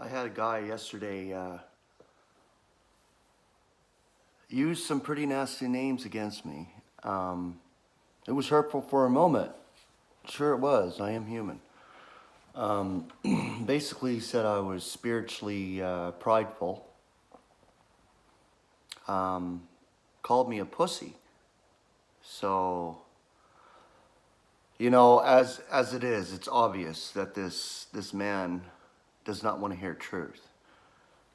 I had a guy yesterday use some pretty nasty names against me. It was hurtful for a moment. Sure it was. I am human. Basically, he said I was spiritually prideful. Called me a pussy. So, as it is, it's obvious that this man does not want to hear truth.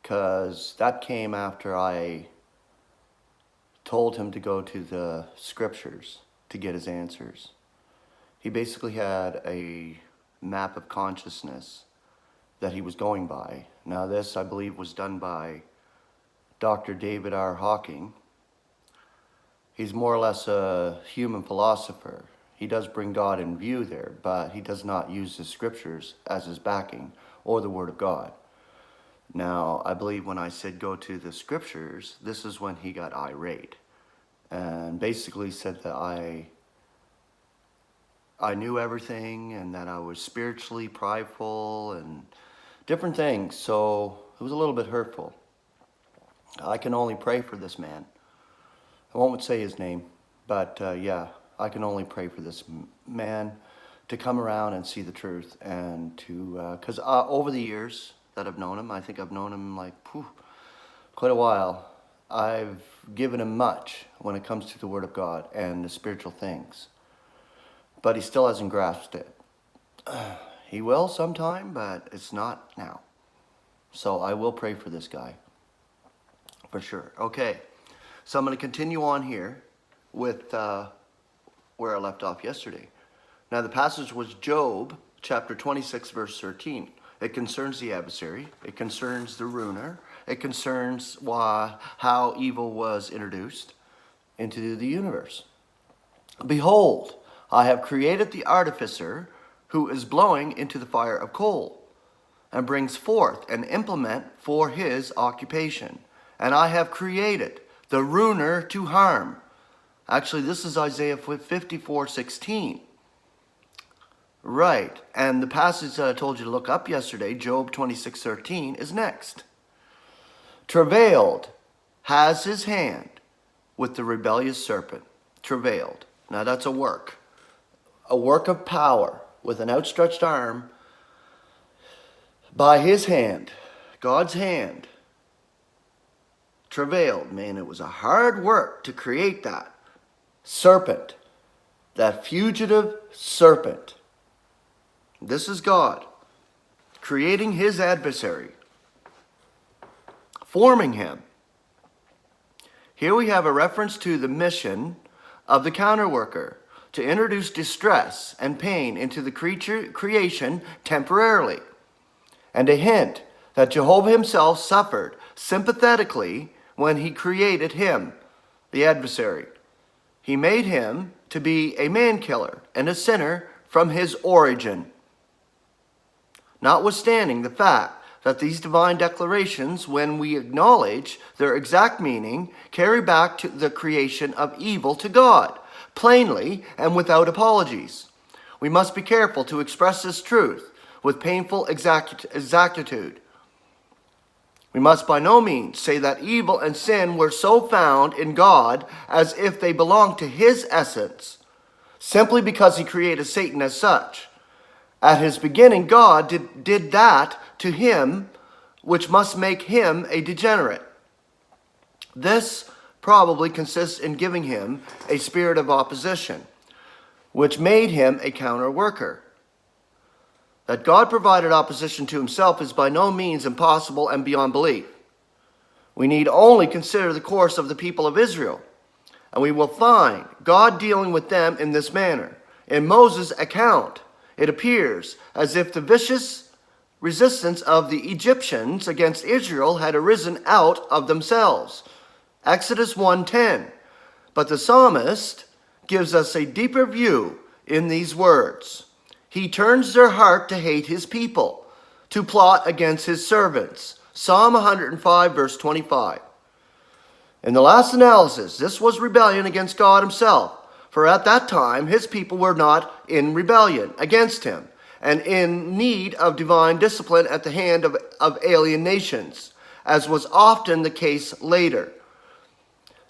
Because that came after I told him to go to the scriptures to get his answers. He basically had a map of consciousness that he was going by. Now this, I believe, was done by Dr. David R. Hawking. He's more or less a human philosopher. He does bring God in view there, but he does not use the scriptures as his backing or the word of God. Now, I believe when I said go to the scriptures, this is when he got irate and basically said that I knew everything and that I was spiritually prideful and different things. So it was a little bit hurtful. I can only pray for this man. I won't say his name, but yeah, I can only pray for this man to come around and see the truth and to, because over the years that I've known him, I think I've known him quite a while. I've given him much when it comes to the Word of God and the spiritual things, but he still hasn't grasped it. He will sometime, but it's not now. So I will pray for this guy, for sure. Okay, so I'm going to continue on here with where I left off yesterday. Now the passage was Job chapter 26 verse 13. It concerns the adversary. It concerns the ruiner. It concerns how evil was introduced into the universe. Behold, I have created the artificer who is blowing into the fire of coal and brings forth an implement for his occupation. And I have created the ruiner to harm. Actually, this is Isaiah 54:16. Right, and the passage that I told you to look up yesterday, Job 26:13, is next. Travailed has his hand with the rebellious serpent. Travailed. Now that's a work of power with an outstretched arm by his hand, God's hand. Travailed, man, it was a hard work to create that serpent, that fugitive serpent. This is God creating his adversary, forming him. Here we have a reference to the mission of the counterworker to introduce distress and pain into the creation temporarily, and a hint that Jehovah himself suffered sympathetically when he created him, the adversary. He made him to be a man-killer and a sinner from his origin. Notwithstanding the fact that these divine declarations, when we acknowledge their exact meaning, carry back to the creation of evil to God, plainly and without apologies. We must be careful to express this truth with painful exactitude. We must by no means say that evil and sin were so found in God as if they belonged to his essence, simply because he created Satan as such. At his beginning, God did that to him, which must make him a degenerate. This probably consists in giving him a spirit of opposition, which made him a counter-worker. That God provided opposition to himself is by no means impossible and beyond belief. We need only consider the course of the people of Israel, and we will find God dealing with them in this manner. In Moses' account, it appears as if the vicious resistance of the Egyptians against Israel had arisen out of themselves. Exodus 1:10. But the psalmist gives us a deeper view in these words. He turns their heart to hate his people, to plot against his servants. Psalm 105, verse 25. In the last analysis, this was rebellion against God himself, for at that time his people were not in rebellion against him, and in need of divine discipline at the hand of alien nations, as was often the case later.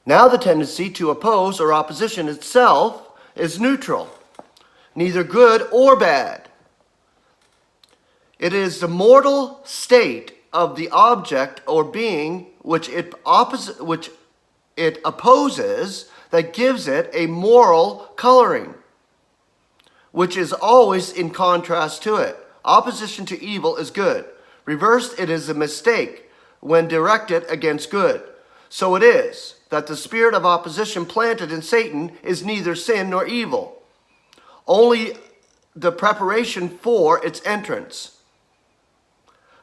Now the tendency to oppose or opposition itself is neutral, neither good or bad. It is the mortal state of the object or being which it opposes that gives it a moral coloring, which is always in contrast to it. Opposition to evil is good. Reversed, it is a mistake when directed against good. So it is that the spirit of opposition planted in Satan is neither sin nor evil, only the preparation for its entrance.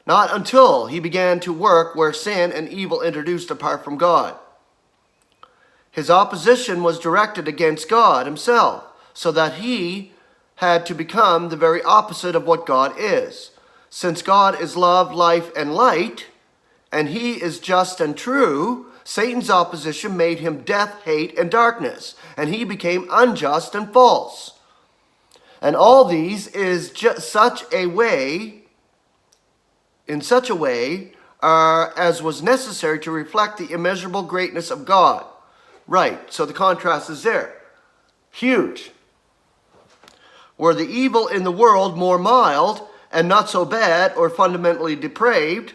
Not until he began to work where sin and evil introduced apart from God. His opposition was directed against God himself, so that he had to become the very opposite of what God is. Since God is love, life, and light, and he is just and true, Satan's opposition made him death, hate, and darkness, and he became unjust and false. And all these is just in such a way as was necessary to reflect the immeasurable greatness of God. Right, so the contrast is there. Huge. Were the evil in the world more mild and not so bad or fundamentally depraved,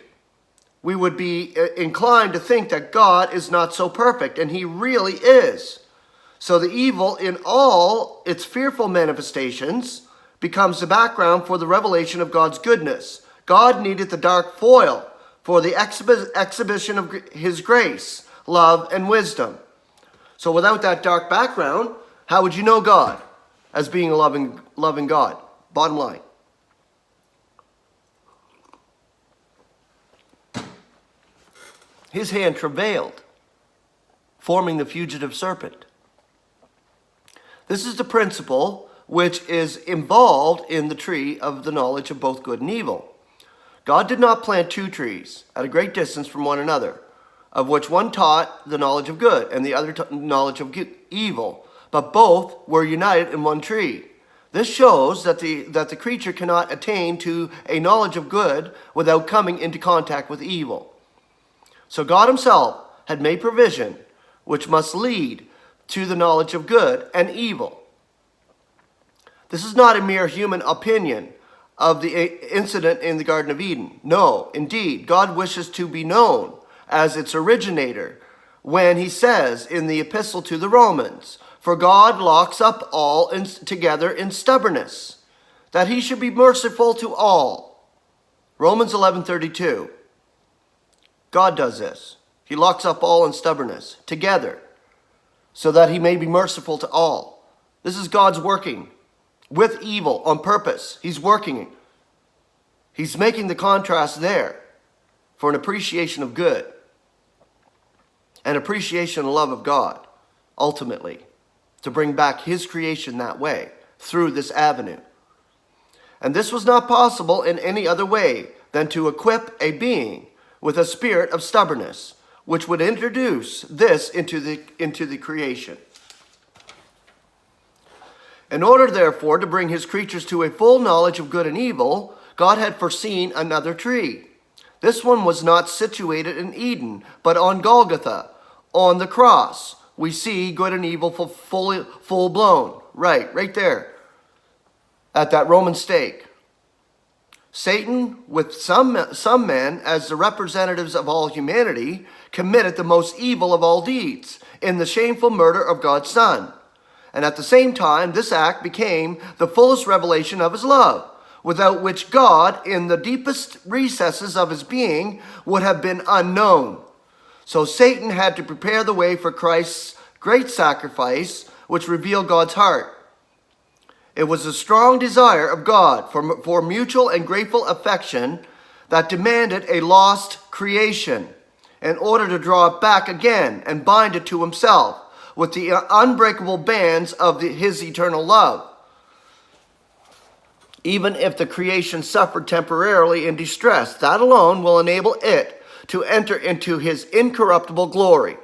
we would be inclined to think that God is not so perfect, and he really is. So the evil in all its fearful manifestations becomes the background for the revelation of God's goodness. God needed the dark foil for the exhibition of his grace, love, and wisdom. So without that dark background, how would you know God as being a loving God? Bottom line. His hand travailed, forming the fugitive serpent. This is the principle which is involved in the tree of the knowledge of both good and evil. God did not plant two trees at a great distance from one another, of which one taught the knowledge of good and the other knowledge of evil, but both were united in one tree. This shows that the creature cannot attain to a knowledge of good without coming into contact with evil. So God himself had made provision which must lead to the knowledge of good and evil. This is not a mere human opinion of the incident in the Garden of Eden. No, indeed, God wishes to be known as its originator when he says in the epistle to the Romans, "For God locks up all together in stubbornness, that he should be merciful to all." Romans 11:32. God does this. He locks up all in stubbornness together so that he may be merciful to all. This is God's working with evil on purpose. He's working. He's making the contrast there for an appreciation of good and appreciation and love of God, ultimately, to bring back his creation that way, through this avenue. And this was not possible in any other way than to equip a being with a spirit of stubbornness, which would introduce this into the creation. In order, therefore, to bring his creatures to a full knowledge of good and evil, God had foreseen another tree. This one was not situated in Eden, but on Golgotha, on the cross. We see good and evil full blown, right there, at that Roman stake. Satan, with some men as the representatives of all humanity, committed the most evil of all deeds in the shameful murder of God's Son. And at the same time, this act became the fullest revelation of his love, without which God, in the deepest recesses of his being, would have been unknown. So Satan had to prepare the way for Christ's great sacrifice, which revealed God's heart. It was a strong desire of God for mutual and grateful affection that demanded a lost creation in order to draw it back again and bind it to himself with the unbreakable bands of his eternal love. Even if the creation suffered temporarily in distress, that alone will enable it to enter into his incorruptible glory.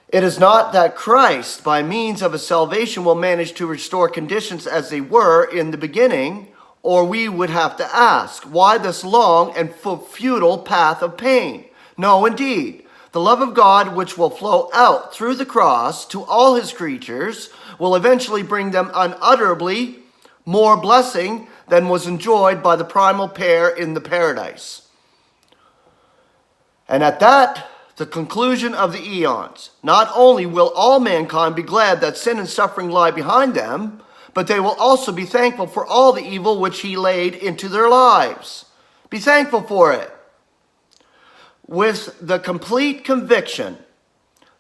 It is not that Christ, by means of his salvation, will manage to restore conditions as they were in the beginning, or we would have to ask, why this long and futile path of pain? No, indeed. The love of God, which will flow out through the cross to all his creatures, will eventually bring them unutterably more blessing than was enjoyed by the primal pair in the paradise. And at that, the conclusion of the eons, not only will all mankind be glad that sin and suffering lie behind them, but they will also be thankful for all the evil which he laid into their lives. Be thankful for it. With the complete conviction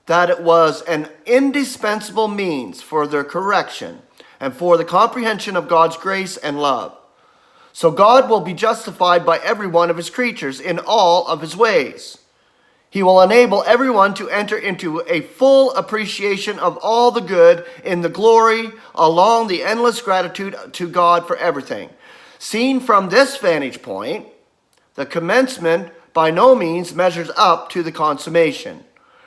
that it was an indispensable means for their correction and for the comprehension of God's grace and love. So God will be justified by every one of his creatures in all of his ways. He will enable everyone to enter into a full appreciation of all the good in the glory along the endless gratitude to God for everything. Seen from this vantage point, the commencement by no means measures up to the consummation,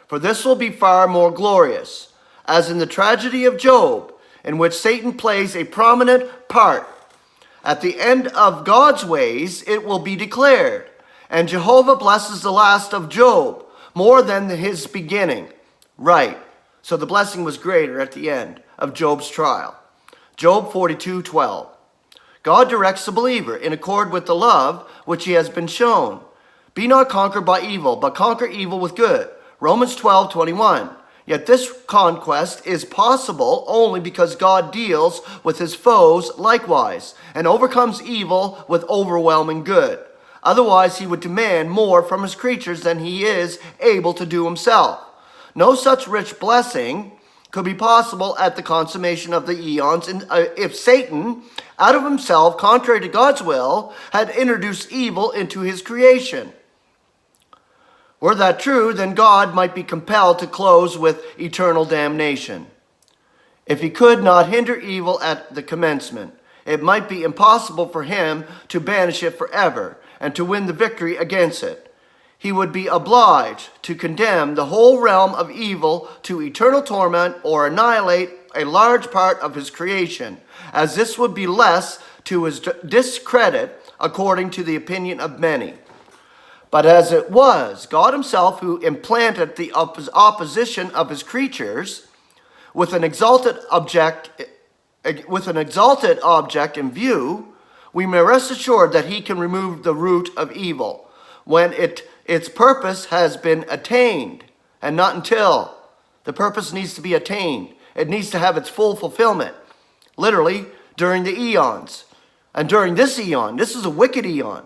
for this will be far more glorious, as in the tragedy of Job, in which Satan plays a prominent part. At the end of God's ways, it will be declared, and Jehovah blesses the last of Job more than his beginning. Right, so the blessing was greater at the end of Job's trial. Job 42:12. God directs the believer in accord with the love which he has been shown. Be not conquered by evil, but conquer evil with good. Romans 12:21. Yet this conquest is possible only because God deals with his foes likewise, and overcomes evil with overwhelming good. Otherwise, he would demand more from his creatures than he is able to do himself. No such rich blessing could be possible at the consummation of the eons if Satan, out of himself, contrary to God's will, had introduced evil into his creation. Were that true, then God might be compelled to close with eternal damnation. If he could not hinder evil at the commencement, it might be impossible for him to banish it forever and to win the victory against it. He would be obliged to condemn the whole realm of evil to eternal torment or annihilate a large part of his creation, as this would be less to his discredit according to the opinion of many. But as it was God himself who implanted the opposition of his creatures with an exalted object in view, we may rest assured that he can remove the root of evil when its purpose has been attained, and not until. The purpose needs to be attained. It needs to have its full fulfillment, literally during the eons. And during this eon, this is a wicked eon.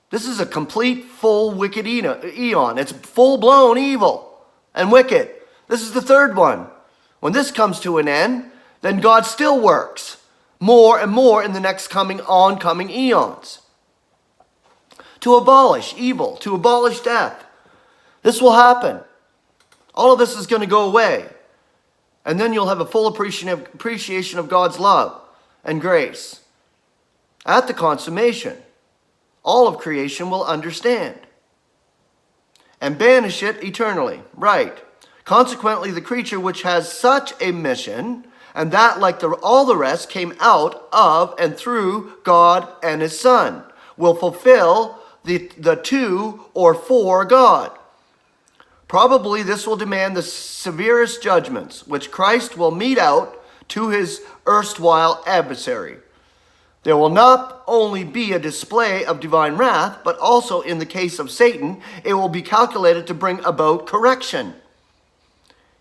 This is a complete, full, wicked eon. It's full-blown evil and wicked. This is the third one. When this comes to an end, then God still works more and more in the next oncoming eons to abolish evil, to abolish death. This will happen. All of this is going to go away. And then you'll have a full appreciation of God's love and grace. At the consummation, all of creation will understand and banish it eternally. Right. Consequently, the creature which has such a mission, and that like all the rest came out of and through God and his Son, will fulfill the to or for God. Probably this will demand the severest judgments, which Christ will mete out to his erstwhile adversary. There will not only be a display of divine wrath, but also in the case of Satan, it will be calculated to bring about correction.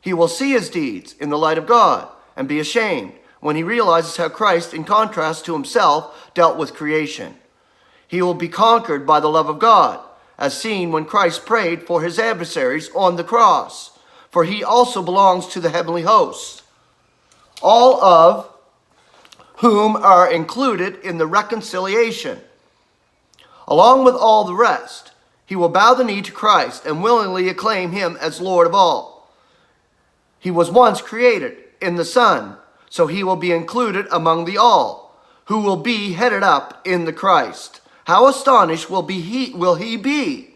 He will see his deeds in the light of God and be ashamed when he realizes how Christ, in contrast to himself, dealt with creation. He will be conquered by the love of God, as seen when Christ prayed for his adversaries on the cross, for he also belongs to the heavenly hosts, all of whom are included in the reconciliation. Along with all the rest, he will bow the knee to Christ and willingly acclaim him as Lord of all. He was once created in the Son, so he will be included among the all, who will be headed up in the Christ. How astonished will he be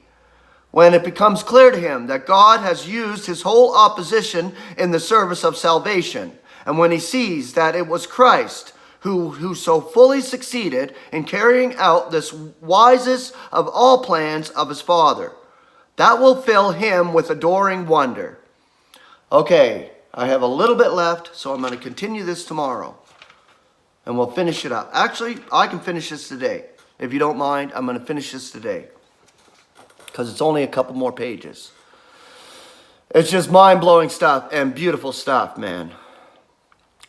when it becomes clear to him that God has used his whole opposition in the service of salvation, and when he sees that it was Christ who so fully succeeded in carrying out this wisest of all plans of his Father, that will fill him with adoring wonder. Okay, I have a little bit left, so I'm going to continue this tomorrow, and we'll finish it up. Actually, I can finish this today. If you don't mind, I'm going to finish this today, because it's only a couple more pages. It's just mind-blowing stuff and beautiful stuff, man.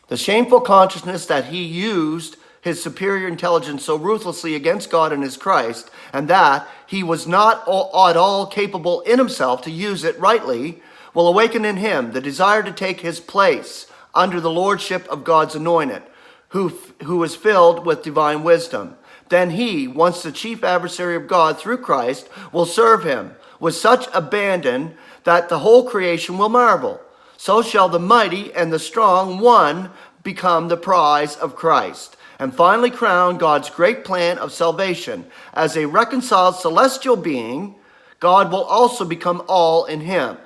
The shameful consciousness that he used his superior intelligence so ruthlessly against God and his Christ, and that he was not at all capable in himself to use it rightly, will awaken in him the desire to take his place under the lordship of God's anointed, who is filled with divine wisdom. Then he, once the chief adversary of God through Christ, will serve him with such abandon that the whole creation will marvel. So shall the mighty and the strong one become the prize of Christ, and finally crown God's great plan of salvation. As a reconciled celestial being, God will also become all in him.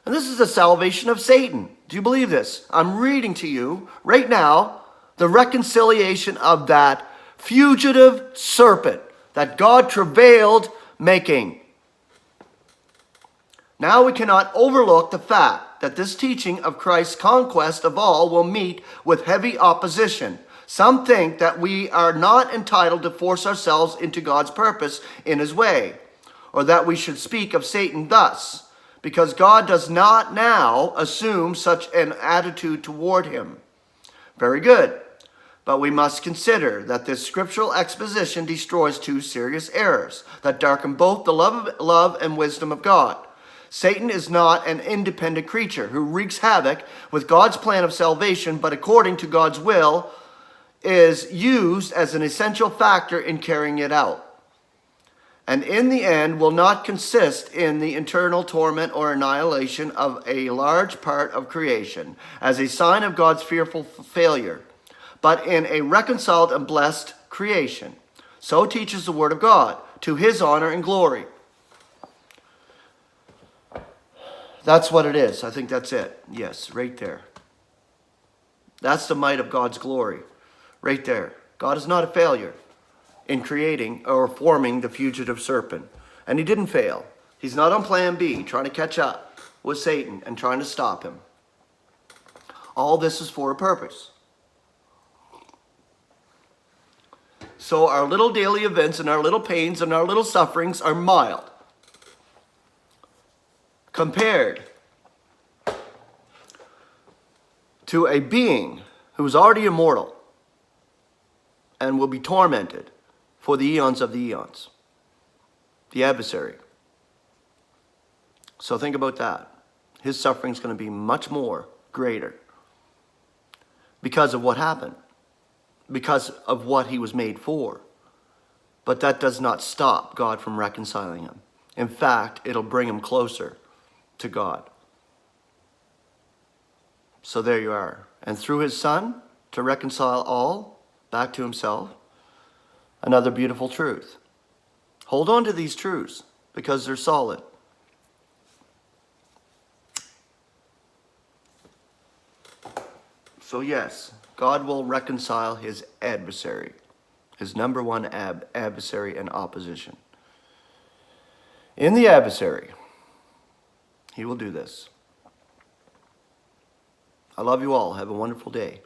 And this is the salvation of Satan. Do you believe this? I'm reading to you right now the reconciliation of that fugitive serpent that God travailed making. Now we cannot overlook the fact that this teaching of Christ's conquest of all will meet with heavy opposition. Some think that we are not entitled to force ourselves into God's purpose in his way, or that we should speak of Satan thus, because God does not now assume such an attitude toward him. Very good. But we must consider that this scriptural exposition destroys two serious errors that darken both the love and wisdom of God. Satan is not an independent creature who wreaks havoc with God's plan of salvation, but according to God's will, is used as an essential factor in carrying it out, and in the end will not consist in the eternal torment or annihilation of a large part of creation as a sign of God's fearful failure, but in a reconciled and blessed creation. So teaches the Word of God, to his honor and glory. That's what it is. I think that's it. Yes, right there. That's the might of God's glory. Right there. God is not a failure in creating or forming the fugitive serpent. And he didn't fail. He's not on plan B, trying to catch up with Satan and trying to stop him. All this is for a purpose. So our little daily events and our little pains and our little sufferings are mild compared to a being who is already immortal and will be tormented for the eons of the eons, the adversary. So think about that. His suffering is going to be much more greater because of what happened, because of what he was made for. But that does not stop God from reconciling him. In fact, it'll bring him closer to God. So there you are. And through his Son, to reconcile all back to himself, another beautiful truth. Hold on to these truths because they're solid. So yes, God will reconcile his adversary, his number one adversary and opposition. In the adversary, he will do this. I love you all. Have a wonderful day.